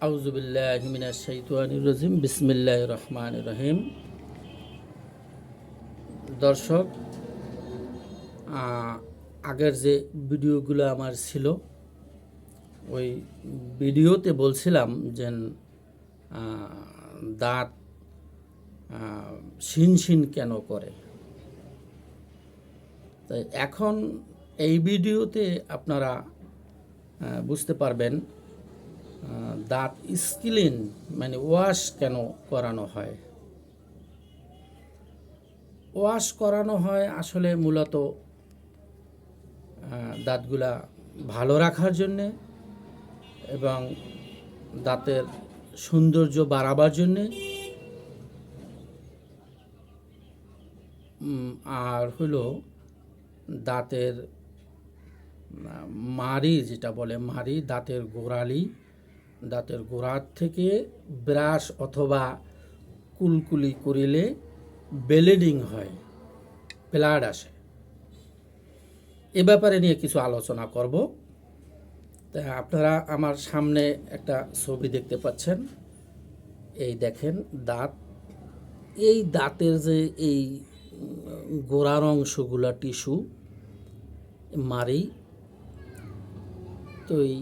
আউযুবিল্লাহি মিনাশ শাইতানির রাজিম বিসমিল্লাহির রহমানির রহিম। দর্শক, আগের যে ভিডিওগুলো আমার ছিল ওই ভিডিওতে বলছিলাম যে দাঁত শিন কেন করে। তাই এখন এই ভিডিওতে আপনারা বুঝতে পারবেন দাঁত স্ক্লিন মানে ওয়াশ কেন করানো হয়। ওয়াশ করানো হয় আসলে মূলত দাঁতগুলা ভালো রাখার জন্যে এবং দাঁতের সৌন্দর্য বাড়াবার জন্যে, আর হলো দাঁতের মাড়ি, যেটা বলে মাড়ি, দাঁতের গোড়ালি, দাঁতের গোড়ার থেকে ব্রাশ অথবা কুলকুলি করিলে ব্লিডিং হয়, ব্লাড আসে। এ ব্যাপারে নিয়ে কিছু আলোচনা করব। তা আপনারা আমার সামনে একটা ছবি দেখতে পাচ্ছেন। এই দেখেন দাঁত, এই দাঁতের যে এই গোড়ার অংশগুলা টিস্যু মারি, তো এই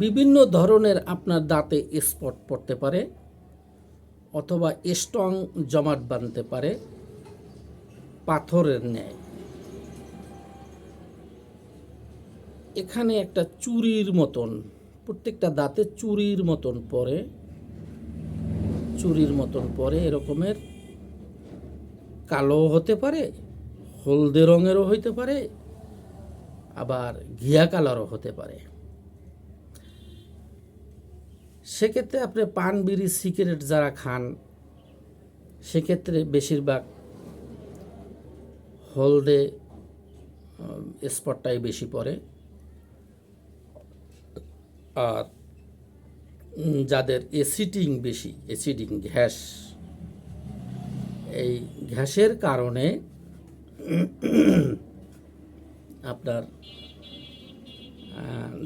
বিভিন্ন ধরনের আপনার দাঁতে স্পট পড়তে পারে অথবা স্ট্রং জমাট বাঁধতে পারে পাথরের ন্যায়। এখানে একটা চুরির মতন, প্রত্যেকটা দাঁতে চুরির মতন পরে এরকমের কালো হতে পারে, হলদে রঙেরও হইতে পারে, আবার ঘিয়া কালারও হতে পারে। সেক্ষেত্রে আপনি পান, বিড়ি, সিগারেট যারা খান সেক্ষেত্রে বেশিরভাগ হলদে স্পটটাই বেশি পড়ে। আর যাদের অ্যাসিডিং গ্যাস, এই গ্যাসের কারণে আপনার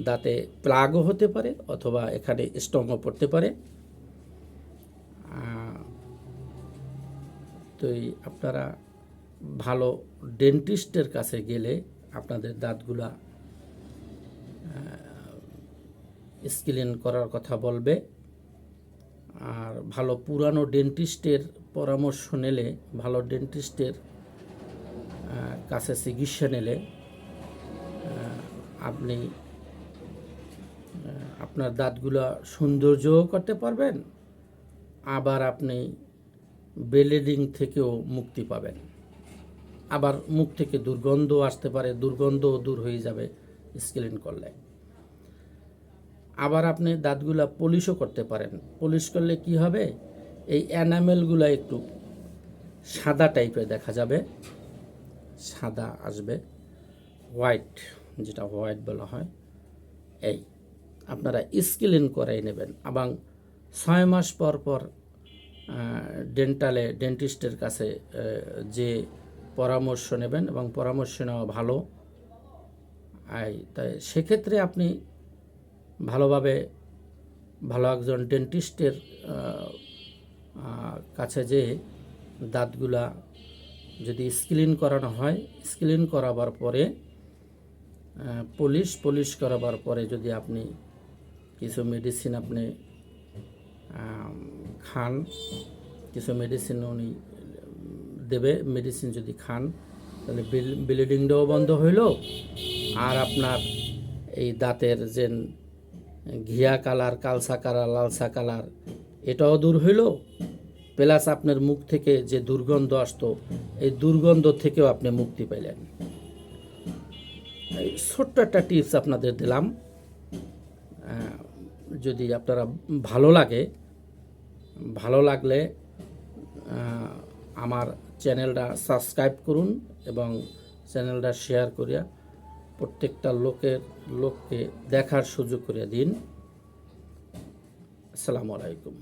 দাঁতে প্লাগও হতে পারে অথবা এখানে স্ট্রংও পড়তে পারে। তো আপনারা ভালো ডেন্টিস্টের কাছে গেলে আপনাদের দাঁতগুলা স্ক্লিন করার কথা বলবে। আর ভালো পুরানো ডেন্টিস্টের পরামর্শ নিলে, ভালো ডেন্টিস্টের কাছে চিকিৎসা নিলে আপনি আপনার দাঁতগুলো সৌন্দর্যও করতে পারবেন, আবার আপনি ব্লিডিং থেকেও মুক্তি পাবেন। আবার মুখ থেকে দুর্গন্ধ আসতে পারে, দুর্গন্ধও দূর হয়ে যাবে স্ক্লিন করলে। আবার আপনি দাঁতগুলা পলিশও করতে পারেন। পলিশ করলে কি হবে, এই এনামেলগুলো একটু সাদা টাইপের দেখা যাবে, সাদা আসবে, হোয়াইট, যেটা হোয়াইট বলা হয়। এই আপনারা স্ক্লিন করাই নেবেন। এবং 6 মাস পর পর ডেন্টিস্টের কাছে যে পরামর্শ নেবেন, এবং পরামর্শ নেওয়া ভালো। তাই সেক্ষেত্রে আপনি ভালোভাবে ভালো একজন ডেন্টিস্টের কাছে যে দাঁতগুলা যদি স্ক্লিন করানো হয়, স্ক্লিন করাবার পরে পলিশ করাবার পরে যদি আপনি কিছু মেডিসিন আপনি খান, কিছু মেডিসিন উনি দেবে, মেডিসিন যদি খান তাহলে ব্লিডিংটাও বন্ধ হইল, আর আপনার এই দাঁতের যে ঘিয়া কালার, কালসা কালার, লালসা কালার, এটাও দূর হইল, প্লাস আপনার মুখ থেকে যে দুর্গন্ধ আসতো এই দুর্গন্ধ থেকেও আপনি মুক্তি পেলেন। এই ছোট্ট একটা টিপস আপনাদের দিলাম। যদি আপনারা ভালো লাগলে আমার চ্যানেলটা সাবস্ক্রাইব করুন এবং চ্যানেলটা শেয়ার করিয়া প্রত্যেকটা লোককে দেখার সুযোগ করে দিন। আসসালামু আলাইকুম।